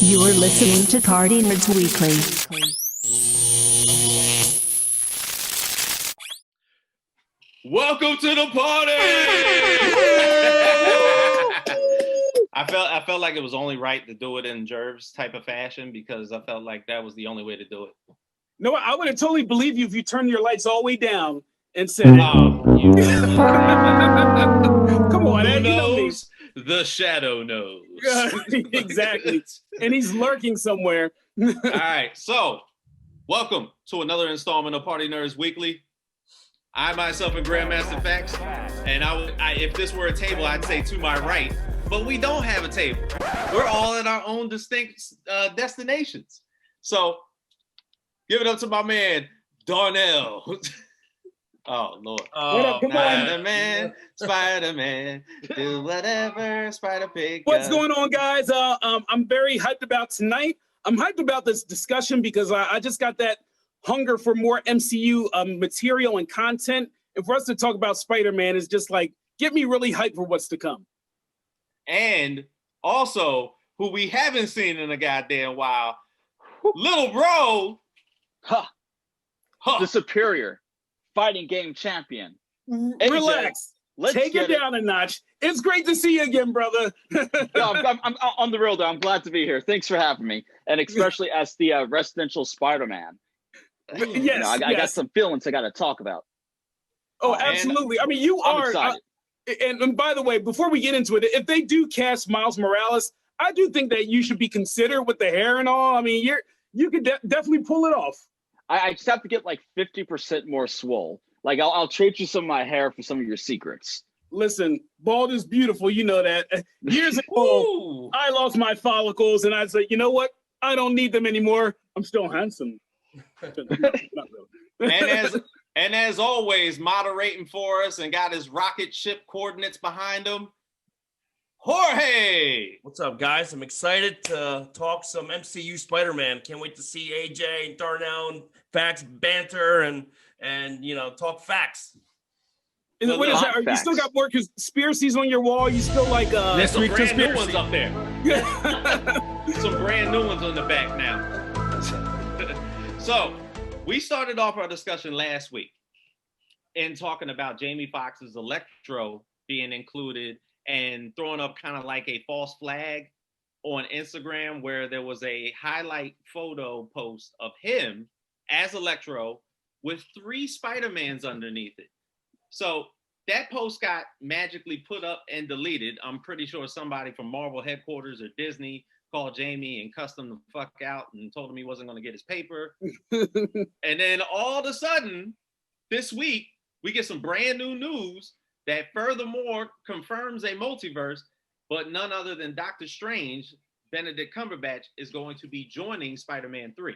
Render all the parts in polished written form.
You're listening to Partynerdz Weekly. Welcome to the party! I felt like it was only right to do it in Jerv's type of fashion because I felt like that was the only way to do it. No, I would have totally believed you if you turned your lights all the way down and said it. Come on, Ed, you know me. The shadow knows. Exactly. And he's lurking somewhere. All right, so welcome to another installment of Partynerdz Weekly. I myself am Grandmaster Facts, and I if this were a table, I'd say to my right, but we don't have a table. We're all in our own distinct destinations. So give it up to my man, Darnell. Oh, Lord. Oh, Spider-Man, do whatever Spider-Pig What's going on, guys? I'm very hyped about tonight. I'm hyped about this discussion because I just got that hunger for more MCU material and content. And for us to talk about Spider-Man is just like, get me really hyped for what's to come. And also, who we haven't seen in a goddamn while, little bro. The superior fighting game champion. Relax. Take it down a notch. It's great to see you again, brother. No, I'm on the real though. I'm glad to be here. Thanks for having me, and especially as the residential Spider-Man. Yes, I got some feelings I got to talk about. Oh, absolutely. I mean, you are. And by the way, before we get into it, if they do cast Miles Morales, I do think that you should be considered with the hair and all. I mean, you could definitely pull it off. I just have to get like 50% more swole. Like I'll trade you some of my hair for some of your secrets. Listen, bald is beautiful. You know that. Years ago, I lost my follicles, and I said, you know what? I don't need them anymore. I'm still handsome. Not really. And as always, moderating for us and got his rocket ship coordinates behind him, Jorge. What's up, guys? I'm excited to talk some MCU Spider-Man. Can't wait to see AJ and Darnell and Facts banter and talk facts. What is that? You still got more conspiracies on your wall? You still like there's some brand new ones up there. Some brand new ones on the back now. So we started off our discussion last week in talking about Jamie Foxx's Electro being included and throwing up kind of like a false flag on Instagram where there was a highlight photo post of him as Electro with 3 Spider-Mans underneath it. So that post got magically put up and deleted. I'm pretty sure somebody from Marvel headquarters or Disney called Jamie and cussed him the fuck out and told him he wasn't going to get his paper. And then all of a sudden, this week, we get some brand new news that furthermore confirms a multiverse, but none other than Doctor Strange, Benedict Cumberbatch, is going to be joining Spider-Man 3.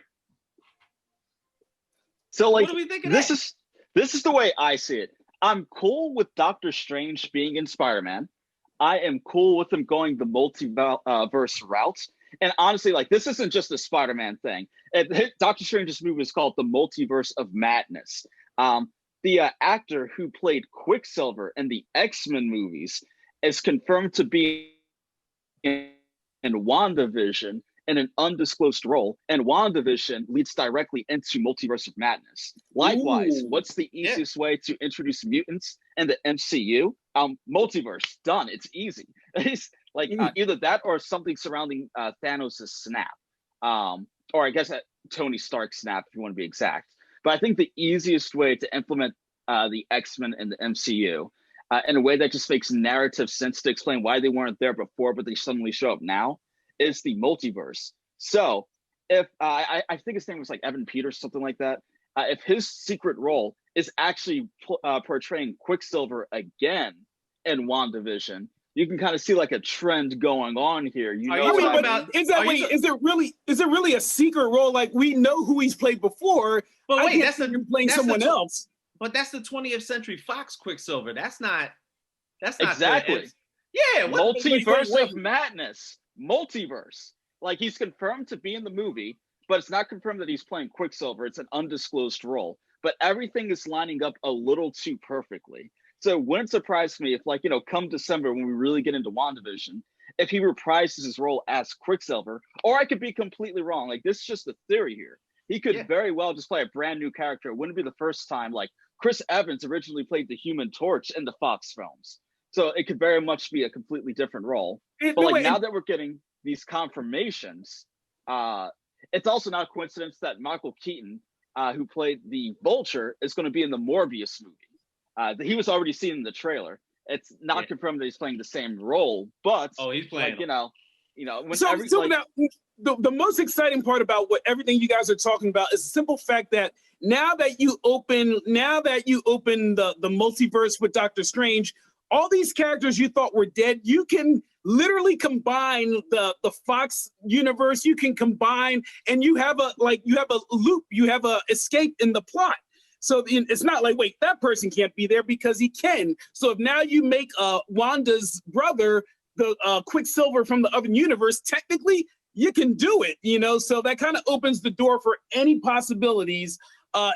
So like, what do we think of this that? This is the way I see it. I'm cool with Doctor Strange being in Spider-Man. I am cool with him going the multiverse route. And honestly, like, this isn't just a Spider-Man thing. Doctor Strange's movie is called The Multiverse of Madness. The actor who played Quicksilver in the X-Men movies is confirmed to be in WandaVision in an undisclosed role, and WandaVision leads directly into Multiverse of Madness. Likewise, what's the easiest way to introduce mutants in the MCU? Multiverse, done. It's easy. It's like either that or something surrounding Thanos' snap, or I guess Tony Stark's snap, if you want to be exact. But I think the easiest way to implement the X-Men in the MCU in a way that just makes narrative sense to explain why they weren't there before, but they suddenly show up now, is the multiverse. So if I think his name was like Evan Peters, something like that. If his secret role is actually portraying Quicksilver again in WandaVision, you can kind of see like a trend going on here. You know, is it really a secret role? Like, we know who he's played before. But wait, playing someone else. But that's the 20th Century Fox Quicksilver. That's not exactly. Multiverse of Madness. Multiverse. Like, he's confirmed to be in the movie, but it's not confirmed that he's playing Quicksilver. It's an undisclosed role. But everything is lining up a little too perfectly. So it wouldn't surprise me if, like, come December when we really get into WandaVision, if he reprises his role as Quicksilver, or I could be completely wrong. Like, this is just a theory here. He could very well just play a brand new character. It wouldn't be the first time. Like, Chris Evans originally played the Human Torch in the Fox films. So it could very much be a completely different role. But like, now that we're getting these confirmations, it's also not a coincidence that Michael Keaton, who played the Vulture, is going to be in the Morbius movie. He was already seen in the trailer. It's not confirmed that he's playing the same role, but he's playing. Like, you know. Now, the most exciting part about everything you guys are talking about is the simple fact that now that you open the multiverse with Doctor Strange, all these characters you thought were dead, you can literally combine the Fox universe. You can combine, and you have a loop, you have a escape in the plot. So it's not like, wait, that person can't be there, because he can. So if now you make Wanda's brother the Quicksilver from the other universe, technically you can do it, you know? So that kind of opens the door for any possibilities,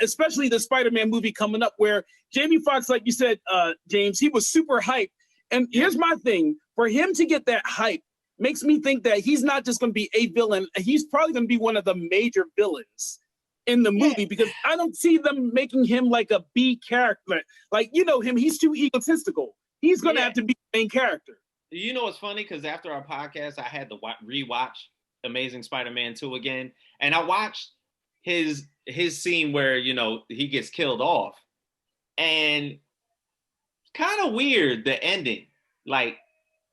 especially the Spider-Man movie coming up, where Jamie Foxx, like you said, James, he was super hyped. And here's my thing, for him to get that hype makes me think that he's not just going to be a villain, he's probably going to be one of the major villains in the movie, because I don't see them making him like a B character. Like, you know him, he's too egotistical. He's going to have to be the main character. You know, it's funny, because after our podcast, I had to rewatch Amazing Spider-Man 2 again, and I watched his scene where, you know, he gets killed off, and kind of weird, the ending, like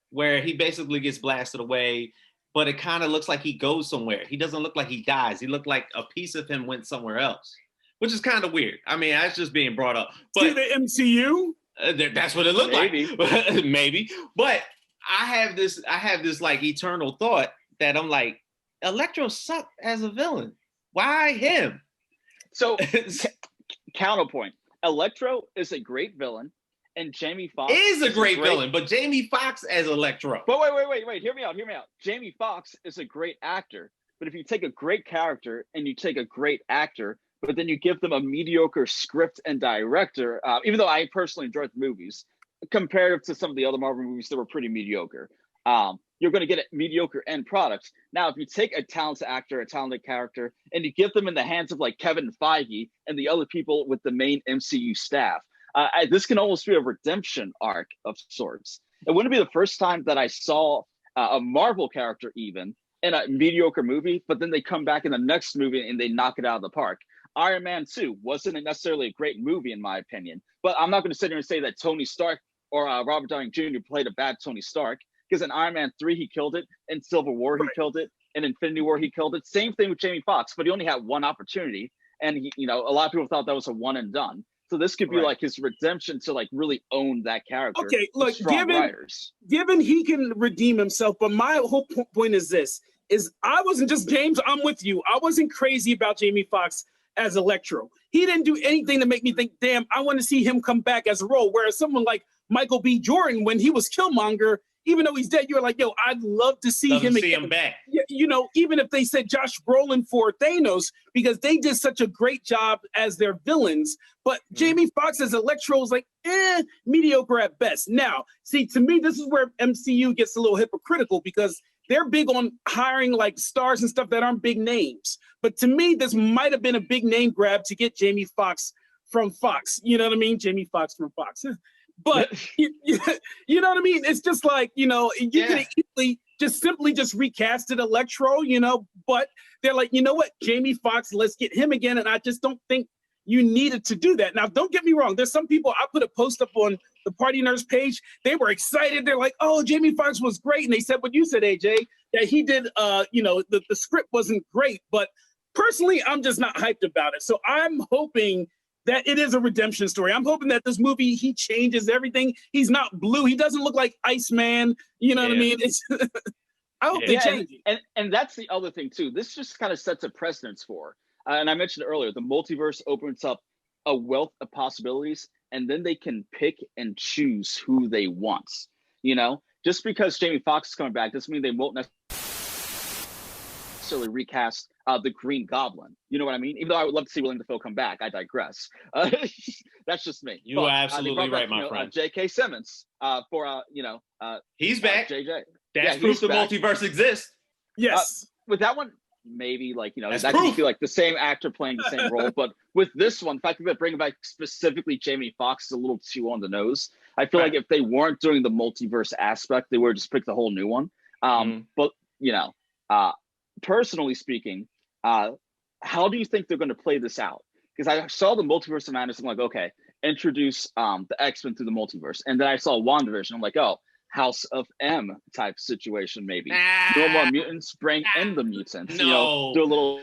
where he basically gets blasted away, but it kind of looks like he goes somewhere. He doesn't look like he dies. He looked like a piece of him went somewhere else, which is kind of weird. I mean, that's just being brought up. But to the MCU, that's what it looked like. Maybe. But I have this like eternal thought that I'm like, Electro sucked as a villain. Why him? So counterpoint, Electro is a great villain, and Jamie Foxx is a great villain, but Jamie Foxx as Electro. But wait, hear me out. Jamie Foxx is a great actor, but if you take a great character and you take a great actor, but then you give them a mediocre script and director, even though I personally enjoyed the movies, comparative to some of the other Marvel movies that were pretty mediocre, you're going to get a mediocre end product. Now, if you take a talented actor, a talented character, and you give them in the hands of like Kevin Feige and the other people with the main MCU staff, this can almost be a redemption arc of sorts. It wouldn't be the first time that I saw a Marvel character even in a mediocre movie, but then they come back in the next movie and they knock it out of the park. Iron Man 2 wasn't necessarily a great movie in my opinion, but I'm not going to sit here and say that Tony Stark or Robert Downey Jr. played a bad Tony Stark, because in Iron Man 3 he killed it, in Civil War he killed it, in Infinity War he killed it. Same thing with Jamie Foxx, but he only had one opportunity, and he, you know, a lot of people thought that was a one and done. So this could be like his redemption to like really own that character. Okay, look, given he can redeem himself, but my whole point is this: is I wasn't just James. I'm with you. I wasn't crazy about Jamie Foxx as Electro. He didn't do anything to make me think, damn, I want to see him come back as a role. Whereas someone like Michael B. Jordan, when he was Killmonger, even though he's dead, you're like, yo, I'd love to see him again. Him back. You know, even if they said Josh Brolin for Thanos, because they did such a great job as their villains. But Jamie Foxx as Electro is like, mediocre at best. Now, see, to me, this is where MCU gets a little hypocritical, because they're big on hiring like stars and stuff that aren't big names. But to me, this might have been a big name grab to get Jamie Foxx from Fox. You know what I mean? Jamie Foxx from Fox. But you know what I mean? It's just like, you know, you could easily simply recasted Electro, you know, but they're like, you know what, Jamie Foxx, let's get him again. And I just don't think you needed to do that. Now, don't get me wrong. There's some people, I put a post up on the Partynerdz page. They were excited. They're like, oh, Jamie Foxx was great. And they said what you said, AJ, that he did, you know, the script wasn't great. But personally, I'm just not hyped about it. So I'm hoping that it is a redemption story. I'm hoping that this movie, he changes everything. He's not blue. He doesn't look like Iceman. You know what I mean? It's I hope they change it. And that's the other thing too. This just kind of sets a precedence for, and I mentioned earlier, the multiverse opens up a wealth of possibilities, and then they can pick and choose who they want. You know, just because Jamie Foxx is coming back doesn't mean they won't necessarily recast the Green Goblin. You know what I mean? Even though I would love to see Willem Dafoe come back, I digress. That's just me. You are absolutely right, my friend. J.K. Simmons for he's back. JJ. That's proof the back. multiverse exists. Yes. With that one, maybe like, you know, That's that proof. could be like the same actor playing the same role. But with this one, the fact that they're bringing back specifically Jamie Foxx is a little too on the nose. I feel like if they weren't doing the multiverse aspect, they would have just picked a whole new one. But, you know, personally speaking, how do you think they're going to play this out? Because I saw the Multiverse of Madness, I'm like, okay, introduce the X-Men through the multiverse. And then I saw WandaVision, I'm like, oh, House of M type situation, maybe. No more mutants, bring in the mutants. No. You know, do a little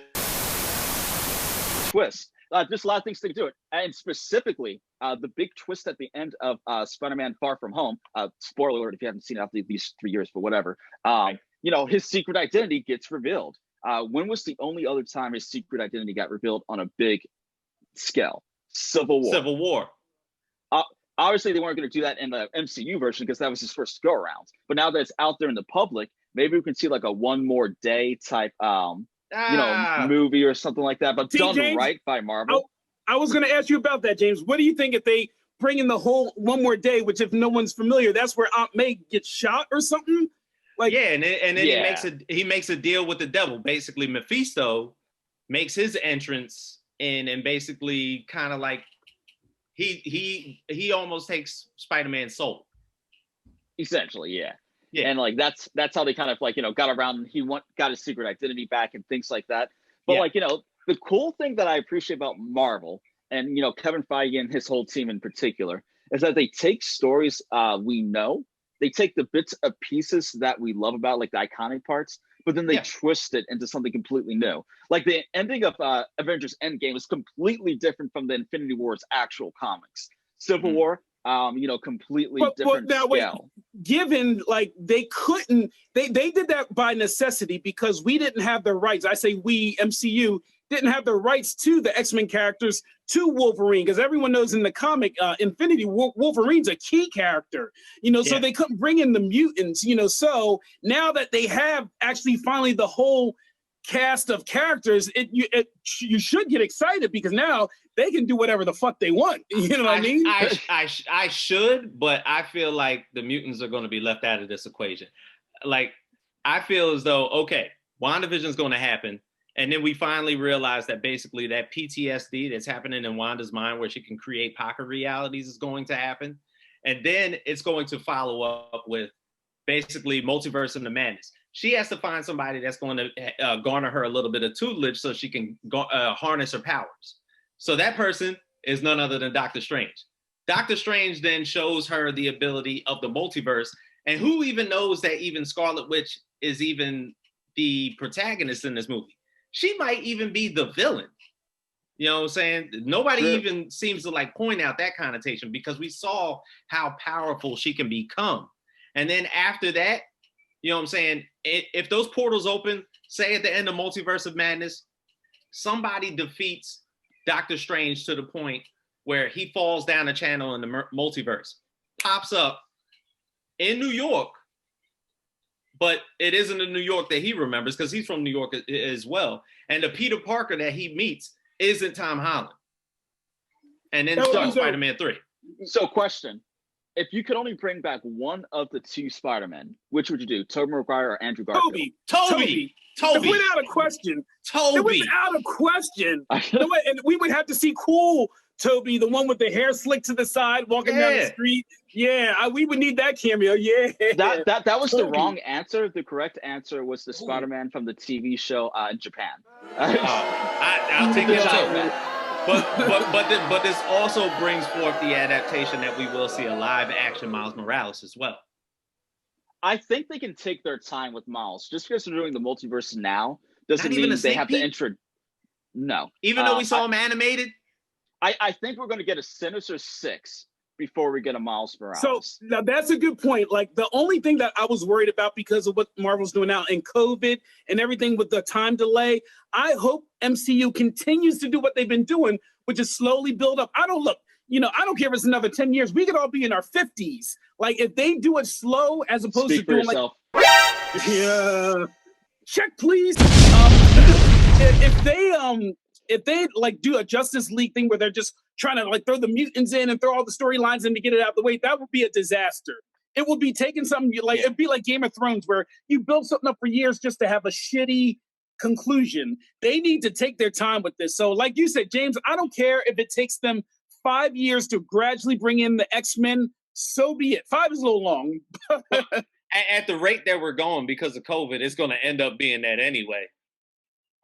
twist. There's a lot of things to do it. And specifically, the big twist at the end of Spider-Man Far From Home, spoiler alert if you haven't seen it after these 3 years, but whatever, you know, his secret identity gets revealed. When was the only other time his secret identity got revealed on a big scale? Civil War. Civil War. Obviously, they weren't going to do that in the MCU version because that was his first go around. But now that it's out there in the public, maybe we can see like a One More Day type, you know, movie or something like that. But done James, right by Marvel. I was going to ask you about that, James. What do you think if they bring in the whole One More Day, which if no one's familiar, that's where Aunt May gets shot or something? Like, yeah, and then he makes a deal with the devil. Basically, Mephisto makes his entrance in and basically kind of like he almost takes Spider-Man's soul. Essentially, yeah. And like that's how they kind of like, you know, got around. He got his secret identity back and things like that. But like, you know, the cool thing that I appreciate about Marvel and, you know, Kevin Feige and his whole team in particular is that they take stories we know. They take the bits of pieces that we love about, like the iconic parts, but then they twist it into something completely new. Like the ending of Avengers Endgame is completely different from the Infinity War's actual comics. Civil War, you know, completely different now, scale. Given like they couldn't, they did that by necessity because we didn't have the rights. I say we, MCU, didn't have the rights to the X-Men characters to Wolverine, because everyone knows in the comic Infinity, Wolverine's a key character, you know, so they couldn't bring in the mutants, you know. So now that they have actually finally the whole cast of characters, you should get excited because now they can do whatever the fuck they want. You know what I mean? I should, but I feel like the mutants are going to be left out of this equation. Like, I feel as though, okay, WandaVision is going to happen. And then we finally realize that basically that PTSD that's happening in Wanda's mind where she can create pocket realities is going to happen. And then it's going to follow up with basically Multiverse of the Madness. She has to find somebody that's going to garner her a little bit of tutelage so she can harness her powers. So that person is none other than Doctor Strange. Doctor Strange then shows her the ability of the multiverse. And who even knows that even Scarlet Witch is even the protagonist in this movie? She might even be the villain. You know what I'm saying? Nobody even seems to like point out that connotation because we saw how powerful she can become. And then after that, you know what I'm saying? If those portals open, say at the end of Multiverse of Madness, somebody defeats Doctor Strange to the point where he falls down a channel in the multiverse, pops up in New York, but it isn't the New York that he remembers because he's from New York as well. And the Peter Parker that he meets isn't Tom Holland. And then starts Spider-Man 3. So question, if you could only bring back one of the two Spider-Men, which would you do? Tobey Maguire or Andrew Garfield? Toby. Without a question. Toby. Without a question. And we would have to see cool Toby, the one with the hair slicked to the side, walking down the street. Yeah, we would need that cameo. Yeah. That was the wrong answer. The correct answer was the Spider-Man from the TV show in Japan. I'll take it out. But this also brings forth the adaptation that we will see a live action Miles Morales as well. I think they can take their time with Miles. Just because they're doing the multiverse now doesn't mean they have to intro. No. Even though we saw him animated? I think we're going to get a Sinister Six before we get a Miles Morales. So now that's a good point. Like the only thing that I was worried about because of what Marvel's doing now and COVID and everything with the time delay, I hope MCU continues to do what they've been doing, which is slowly build up. I don't care if it's another 10 years. We could all be in our 50s. Like if they do it slow as opposed to doing yourself. Check please. If they like do a Justice League thing where they're just trying to like throw the mutants in and throw all the storylines in to get it out of the way, that would be a disaster. It will be taking something like it'd be like Game of Thrones, where you build something up for years just to have a shitty conclusion. They need to take their time with this. So, like you said, James, I don't care if it takes them 5 years to gradually bring in the X-Men. So be it. 5 is a little long. At the rate that we're going because of COVID, it's going to end up being that anyway.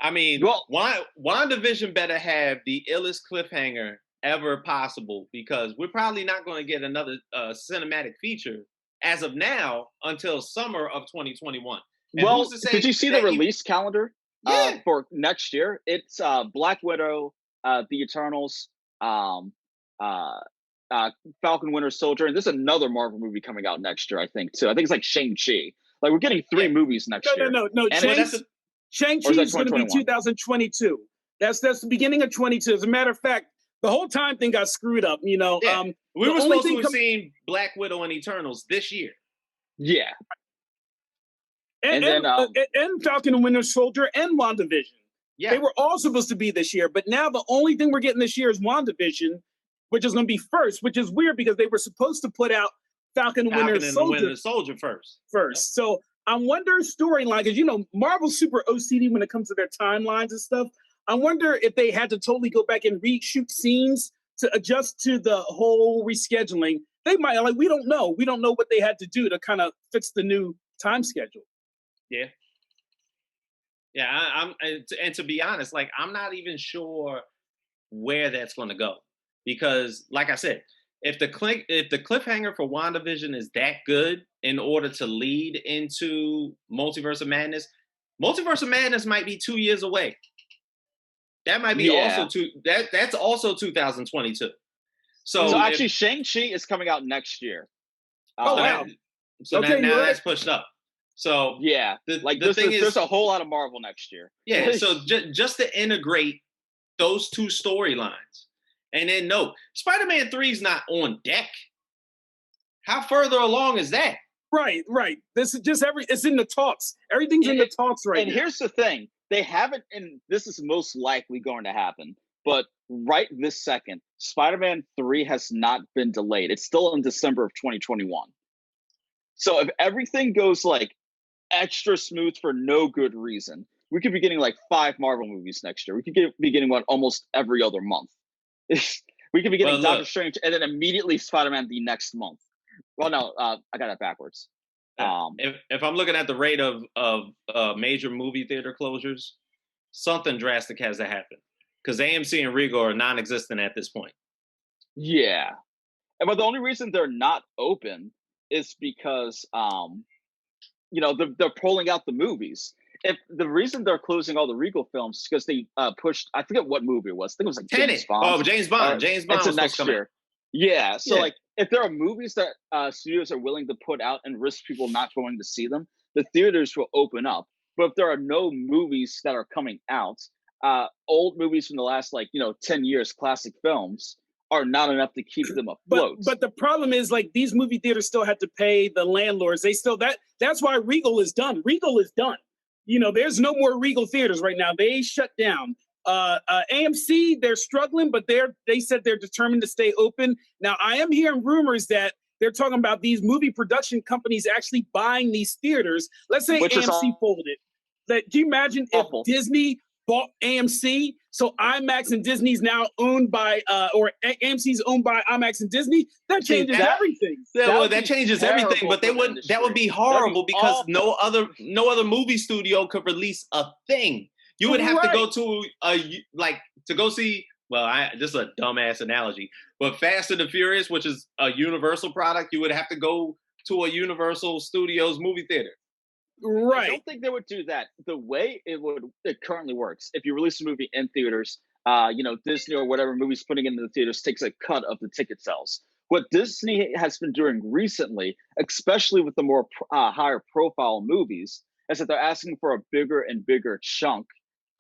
I mean, WandaVision better have the illest cliffhanger ever possible, because we're probably not going to get another cinematic feature as of now until summer of 2021. And well, did you see the release calendar Yeah. for next year? It's Black Widow, The Eternals, Falcon Winter Soldier, and there's another Marvel movie coming out next year, I think, too. I think it's like Shang-Chi. Like, we're getting 3 movies next year. No. Shang-Chi is going to be 2022. That's the beginning of 22. As a matter of fact, the whole time thing got screwed up. You know, we were supposed to have seen Black Widow and Eternals this year. Yeah. And Falcon and Winter Soldier and WandaVision. Yeah. They were all supposed to be this year, but now the only thing we're getting this year is WandaVision, which is going to be first, which is weird because they were supposed to put out Falcon and Winter Soldier first. So I wonder storyline, because, you know, Marvel's super OCD when it comes to their timelines and stuff. I wonder if they had to totally go back and reshoot scenes to adjust to the whole rescheduling. They might, like, we don't know. We don't know what they had to do to kind of fix the new time schedule. Yeah. Yeah, and to be honest, like, I'm not even sure where that's going to go, because, like I said, if the cliffhanger for WandaVision is that good in order to lead into Multiverse of Madness might be 2 years away. That might be that's also 2022. So actually, Shang-Chi is coming out next year. Wow. So now that's pushed up. So yeah, there's a whole lot of Marvel next year. Yeah, so just to integrate those two storylines, and then Spider-Man 3 is not on deck. How further along is that? Right. This is just it's in the talks. Everything's in the talks right now. And here's the thing: they haven't, and this is most likely going to happen. But right this second, Spider-Man 3 has not been delayed. It's still in December of 2021. So if everything goes like extra smooth for no good reason, we could be getting like 5 Marvel movies next year. We could be getting one almost every other month. We could be getting Doctor Strange and then immediately Spider-Man the next month. Well, no, I got that backwards. If I'm looking at the rate of major movie theater closures, something drastic has to happen, because AMC and Regal are non-existent at this point. Yeah, but the only reason they're not open is because they're pulling out the movies. If the reason they're closing all the Regal films is because they pushed, I forget what movie it was. I think it was like James Bond. Oh, James Bond. James Bond was next year. Yeah. So like, if there are movies that studios are willing to put out and risk people not going to see them, the theaters will open up. But if there are no movies that are coming out, old movies from the last 10 years, classic films, are not enough to keep them afloat. But the problem is, like, these movie theaters still have to pay the landlords. That's why Regal is done. Regal is done. You know, there's no more Regal theaters right now. They shut down. AMC, they're struggling, but they said they're determined to stay open. Now, I am hearing rumors that they're talking about these movie production companies actually buying these theaters. Let's say AMC folded. Do you imagine if Disney bought AMC? So IMAX and Disney's now owned by, or AMC's owned by IMAX and Disney. That changes everything. That changes everything. But that would be horrible, because no other movie studio could release a thing. You would have to go to to go see. Well, this is a dumbass analogy, but Fast and the Furious, which is a Universal product, you would have to go to a Universal Studios movie theater. Right. I don't think they would do that. The way it currently works, if you release a movie in theaters, Disney or whatever movie's putting it into the theaters takes a cut of the ticket sales. What Disney has been doing recently, especially with the more higher profile movies, is that they're asking for a bigger and bigger chunk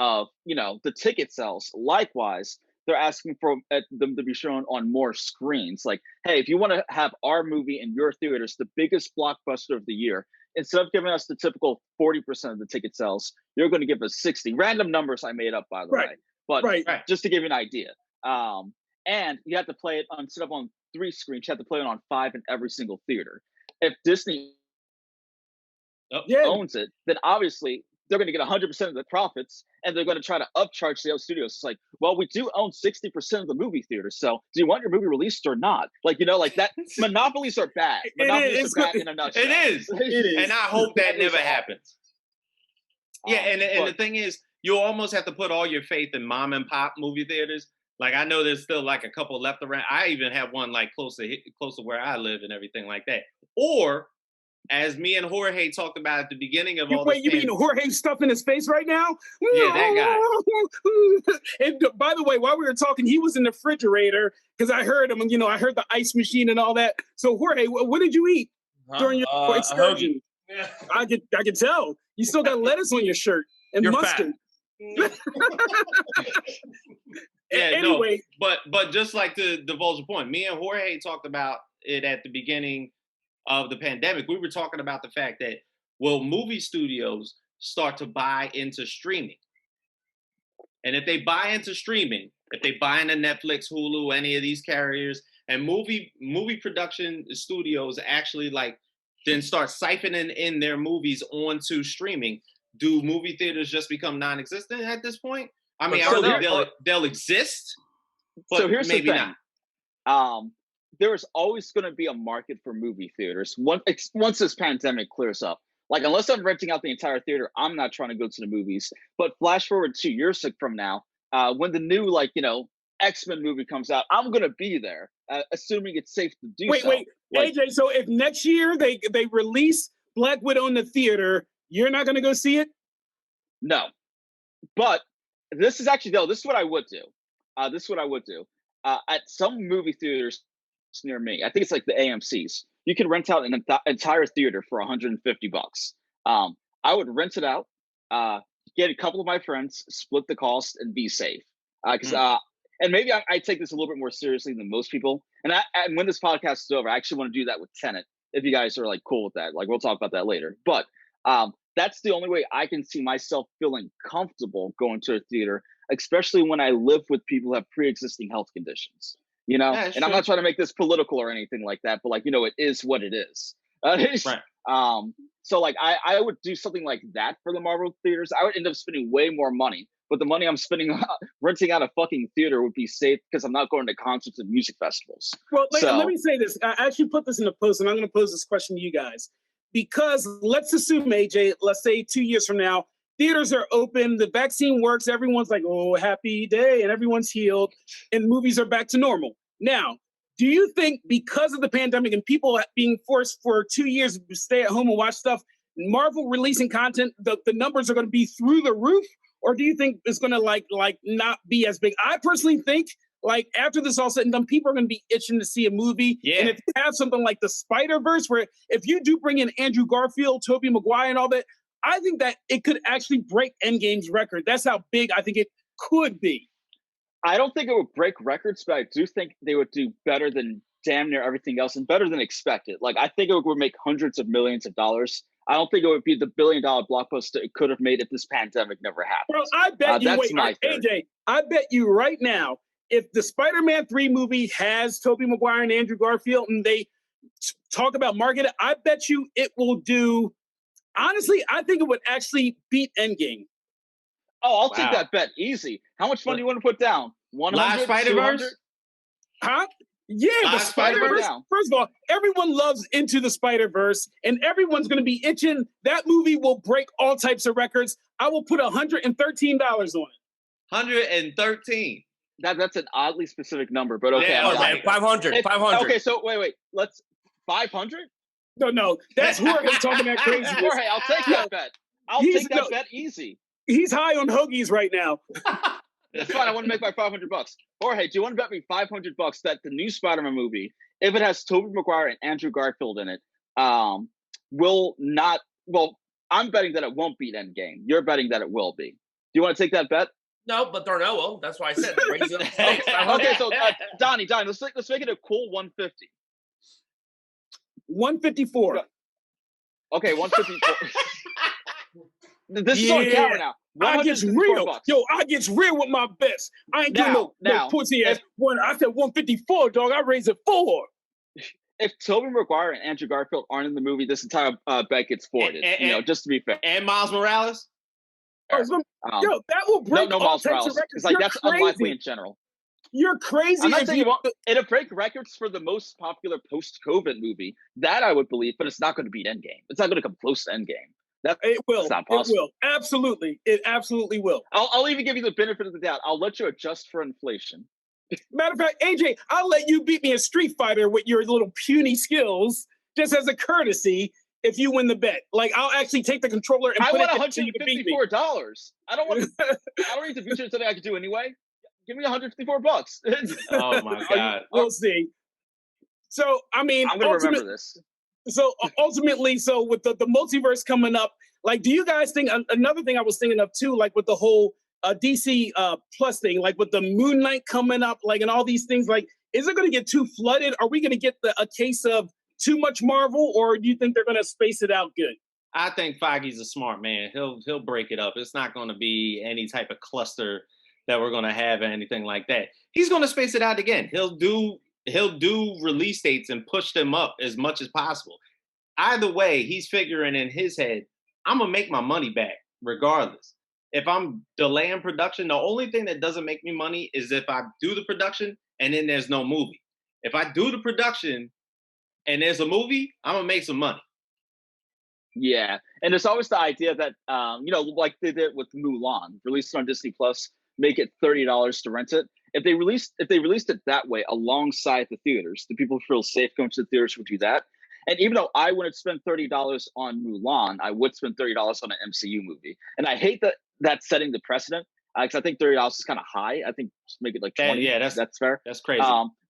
of the ticket sales. Likewise, they're asking for them to be shown on more screens. Like, hey, if you want to have our movie in your theaters, the biggest blockbuster of the year, instead of giving us the typical 40% of the ticket sales, you're going to give us 60. Random numbers I made up, by the way, but just to give you an idea. And you have to play it instead of on 3 screens, you have to play it on 5 in every single theater. if Disney owns it, then obviously they're going to get 100% of the profits, and they're going to try to upcharge the other studios. It's like, well, we do own 60% of the movie theaters, so do you want your movie released or not? Like, like that. Monopolies are bad. Monopolies are bad in a nutshell. It is, and I hope that never happens. Yeah, and the thing is, you almost have to put all your faith in mom and pop movie theaters. Like, I know there's still like a couple left around. I even have one like close to where I live and everything like that. Or, as me and Jorge talked about at the beginning of all this. Wait, you mean Jorge stuffing his face right now? Yeah, that guy. And by the way, while we were talking, he was in the refrigerator because I heard him, and I heard the ice machine and all that. So Jorge, what did you eat during your excursion? Yeah. I could tell. You still got lettuce on your shirt and You're mustard. Yeah, anyway, no, but just like to divulge a point, me and Jorge talked about it at the beginning of the pandemic. We were talking about the fact that, will movie studios start to buy into streaming? And if they buy into streaming, if they buy into Netflix, Hulu, any of these carriers, and movie production studios actually then start siphoning in their movies onto streaming, do movie theaters just become non-existent at this point? I mean, I know they'll exist, but so here's maybe the thing. not. There is always going to be a market for movie theaters once this pandemic clears up. Like, unless I'm renting out the entire theater, I'm not trying to go to the movies. But flash forward 2 years from now, when the new X-Men movie comes out, I'm going to be there, assuming it's safe to do so. Wait, AJ. So if next year they release Black Widow in the theater, you're not going to go see it? No, but this is what I would do. At some movie theaters near me, I think it's like the AMC's, you can rent out an entire theater for $150. I would rent it out, get a couple of my friends, split the cost, and be safe. And maybe I take this a little bit more seriously than most people. And when this podcast is over, I actually want to do that with Tenet, if you guys are cool with that. We'll talk about that later. But that's the only way I can see myself feeling comfortable going to a theater, especially when I live with people who have pre-existing health conditions. Yeah, and I'm not trying to make this political or anything like that, but it is what it is. Right. So I would do something like that for the Marvel theaters. I would end up spending way more money, but the money I'm spending renting out a fucking theater would be safe because I'm not going to concerts and music festivals. Well, let me say this. I actually put this in the post, and I'm going to pose this question to you guys. Because let's assume, AJ, let's say 2 years from now, theaters are open, the vaccine works, everyone's like, oh, happy day, and everyone's healed, and movies are back to normal. Now, do you think because of the pandemic and people being forced for 2 years to stay at home and watch stuff, Marvel releasing content, the numbers are going to be through the roof? Or do you think it's going to not be as big? I personally think after this all said and done, people are going to be itching to see a movie. Yeah. And if you have something like the Spiderverse, where if you do bring in Andrew Garfield, Tobey Maguire and all that, I think that it could actually break Endgame's record. That's how big I think it could be. I don't think it would break records, but I do think they would do better than damn near everything else and better than expected. I think it would make hundreds of millions of dollars. I don't think it would be the billion-dollar blockbuster it could have made if this pandemic never happened. Bro, I bet you, AJ, I bet you right now, if the Spider-Man 3 movie has Tobey Maguire and Andrew Garfield and they talk about marketing, I bet you it will do, honestly, I think it would actually beat Endgame. Oh, I'll take that bet easy. How much money do you want to put down? 100, Spider-Verse? Huh? Yeah, the Spider-Verse. First of all, everyone loves Into the Spider-Verse, and everyone's going to be itching. That movie will break all types of records. I will put $113 on it. 113. That's an oddly specific number, but okay. Yeah, 500. 500. Okay, so wait. Let's 500. No, that's Jorge talking that crazy. Jorge, I'll take that bet. I'll take that bet easy. He's high on hoagies right now. That's fine. I want to make my $500. Jorge, do you want to bet me $500 that the new Spider-Man movie, if it has Tobey Maguire and Andrew Garfield in it, will not? Well, I'm betting that it won't beat Endgame. You're betting that it will be. Do you want to take that bet? No, but Darnell will. That's why I said raise it. Okay, so Donnie, let's make it a cool 150. 154. Okay, 154. This is on camera now. I gets real. $154. Yo, I gets real with my best. I ain't doing no pussy ass one. I said 154, dog. I raised it 4. if Tobey Maguire and Andrew Garfield aren't in the movie, this entire bet gets voided. Just to be fair. And Miles Morales. Yo, that will break no all Miles types Morales, of records. because like that's unlikely in general. You're crazy. I'm not saying it'll break records for the most popular post-COVID movie. That I would believe, but it's not going to beat Endgame. It's not going to come close to Endgame. It will. That's not possible. It will. Absolutely. It absolutely will. I'll even give you the benefit of the doubt. I'll let you adjust for inflation. Matter of fact, AJ, I'll let you beat me in Street Fighter with your little puny skills, just as a courtesy. If you win the bet, like I'll actually take the controller and I put want it to you to beat me. $154. I don't want. I don't need to beat you in something I can do anyway. Give me $154. Oh my God. We'll see. So I mean, I'm gonna remember this. So ultimately, so with the multiverse coming up, like, do you guys think another thing I was thinking of too, like with the whole DC Plus thing, like with the Moon Knight coming up, like, and all these things, like, is it going to get too flooded? Are we going to get a case of too much Marvel, or do you think they're going to space it out good? I think Feige's a smart man. He'll break it up. It's not going to be any type of cluster that we're going to have or anything like that. He's going to space it out again. He'll do release dates and push them up as much as possible. Either way, he's figuring in his head, I'm going to make my money back regardless. If I'm delaying production, the only thing that doesn't make me money is if I do the production and then there's no movie. If I do the production and there's a movie, I'm going to make some money. Yeah, and there's always the idea that, like they did with Mulan, released on Disney Plus, make it $30 to rent it. If they released it that way alongside the theaters, the people who feel safe going to the theaters would do that. And even though I wouldn't spend $30 on Mulan, I would spend $30 on an MCU movie. And I hate that setting the precedent, because I think $30 is kind of high. I think just make it like 20. Yeah, that's fair. That's crazy.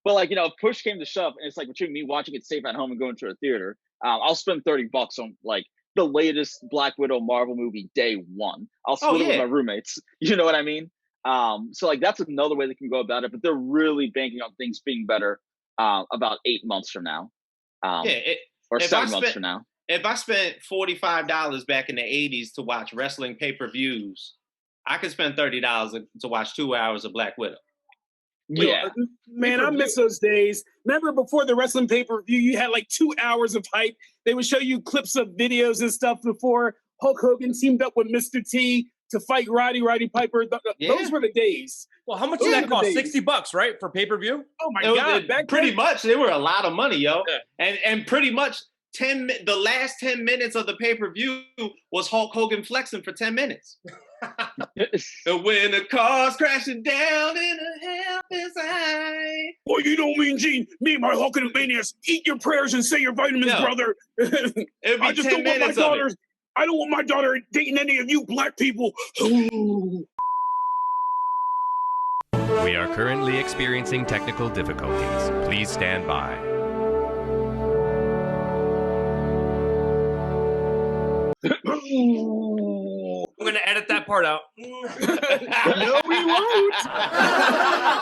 But like, if push came to shove, and it's like between me watching it safe at home and going to a theater, I'll spend $30 on like the latest Black Widow Marvel movie day one. I'll split it with my roommates. You know what I mean? So like that's another way they can go about it. But they're really banking on things being better about 8 months from now. Or 7 months from now. If I spent $45 back in the 80s to watch wrestling pay-per-views, I could spend $30 to watch 2 hours of Black Widow. Yeah. Man, I miss those days. Remember before the wrestling pay-per-view, you had like 2 hours of hype. They would show you clips of videos and stuff before Hulk Hogan teamed up with Mr. T to fight Roddy Piper. Those were the days. Well, how much did that cost? $60, right, for pay-per-view? Oh my God. Pretty much. They were a lot of money, yo. Yeah. And pretty much the last 10 minutes of the pay-per-view was Hulk Hogan flexing for 10 minutes. When the car's crashing down in a helpless eye. Boy, you don't mean, Gene. Me and my Hulkamaniacs, eat your prayers and say your vitamins, brother. I just don't want my daughters. I don't want my daughter dating any of you black people. We are currently experiencing technical difficulties. Please stand by. I'm going to edit that part out. No, we won't.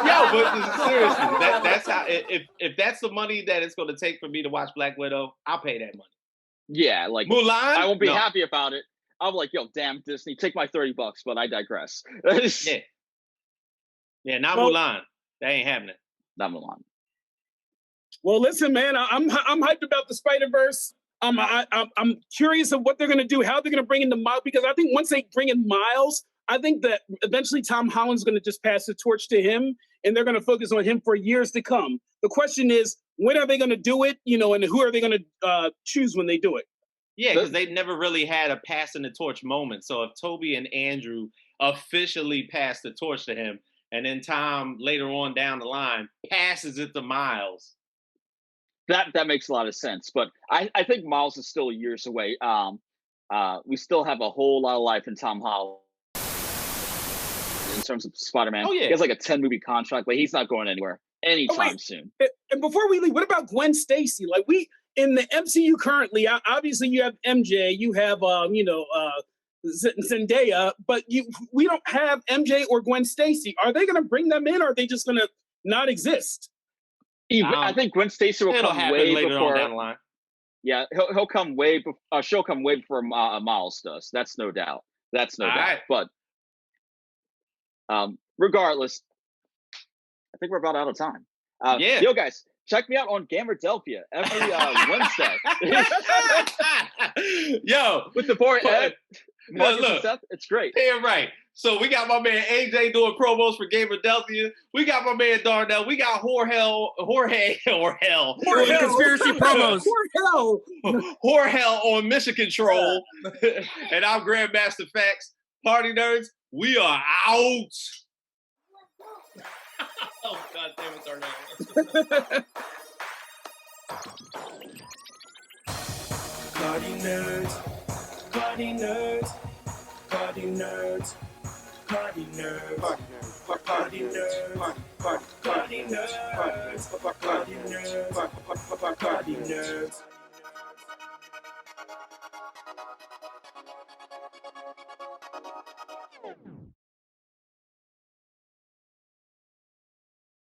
Yo, but seriously, that's how. If that's the money that it's going to take for me to watch Black Widow, I'll pay that money. Yeah, like Mulan, I won't be happy about it. I'm like, yo, damn Disney, take my $30, but I digress. Not Mulan. That ain't happening. Not Mulan. Well, listen, man, I'm hyped about the Spider-Verse. I'm curious of what they're going to do, how they're going to bring in the Miles, because I think once they bring in Miles, I think that eventually Tom Holland's going to just pass the torch to him, and they're going to focus on him for years to come. The question is, when are they going to do it? And who are they going to choose when they do it? Yeah, because they've never really had a passing the torch moment. So if Toby and Andrew officially pass the torch to him, and then Tom later on down the line passes it to Miles, that makes a lot of sense. But I think Miles is still years away. We still have a whole lot of life in Tom Holland in terms of Spider-Man. Oh, yeah. He has like a 10-movie contract. Like he's not going anywhere anytime soon. And before we leave, what about Gwen Stacy? Like in the MCU currently, obviously you have MJ, you have Zendaya, but we don't have MJ or Gwen Stacy. Are they going to bring them in, or are they just going to not exist? I think Gwen Stacy will come way before. Down the line. Yeah, he'll come way. She'll come way before Miles does. That's no doubt. That's no doubt. Right. But regardless, I think we're about out of time. Yeah. Yo, guys, Check me out on Gamerdelphia every Wednesday. Yo, With the boy Ed, Marcus, look. and Seth. It's great. damn right. So we got my man AJ doing promos for Gamerdelphia. We got my man Darnell. We got Jorge Doing conspiracy promos. Jorge on Mission Control. And I'm Grandmaster Facts. Partynerdz, we are out. Oh, God damn it, Darnell. Partynerdz, Partynerdz, Partynerdz, Partynerdz, Partynerdz, Partynerdz, Partynerdz, Partynerdz.